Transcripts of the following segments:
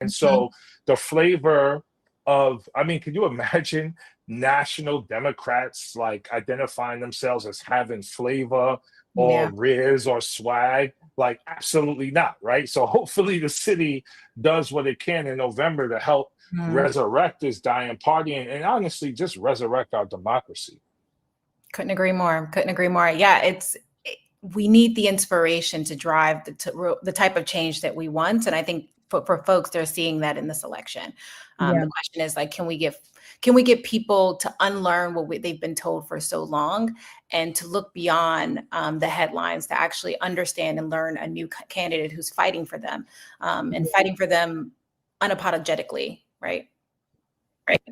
And Mhm. so the flavor of, I mean, can you imagine national Democrats like identifying themselves as having flavor or Yeah. riz or swag? Like, absolutely not, right? So hopefully the city does what it can in November to help Mm. resurrect this dying party and honestly just resurrect our democracy. Couldn't agree more. Couldn't agree more. Yeah, we need the inspiration to drive the type of change that we want, and I think for folks, they're seeing that in this election. Yeah. The question is like, can we get people to unlearn they've been told for so long, and to look beyond the headlines, to actually understand and learn a new candidate who's fighting for them, and fighting for them unapologetically, right? Right.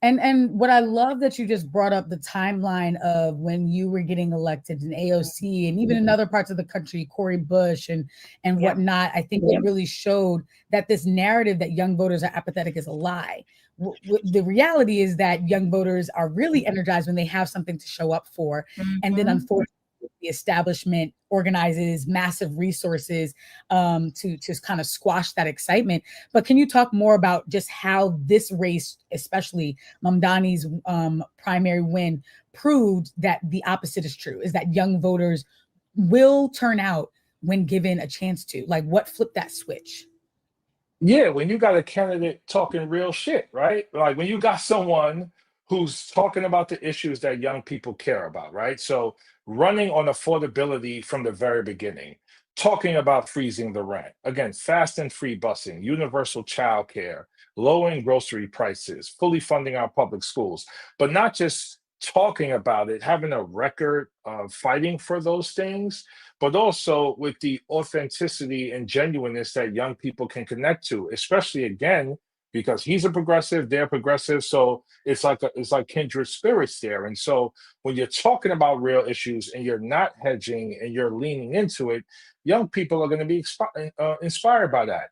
And what I love that you just brought up the timeline of when you were getting elected in AOC and even in other parts of the country, Cori Bush and Yeah. whatnot. I think it really showed that this narrative that young voters are apathetic is a lie. The reality is that young voters are really energized when they have something to show up for. And then Mhm. unfortunately, the establishment organizes massive resources to kind of squash that excitement. But can you talk more about just how this race, especially Mamdani's primary win, proved that the opposite is true, is that young voters will turn out when given a chance to? Like, what flipped that switch? Yeah, when you got a candidate talking real shit, right? Like when you got someone who's talking about the issues that young people care about, right? So running on affordability from the very beginning, talking about freezing the rent, again, fast and free busing, universal childcare, lowering grocery prices, fully funding our public schools, but not just talking about it, having a record of fighting for those things, but also with the authenticity and genuineness that young people can connect to, especially again, because he's a progressive, they're progressive. So it's like kindred spirits there. And so when you're talking about real issues and you're not hedging and you're leaning into it, young people are going to be inspired by that.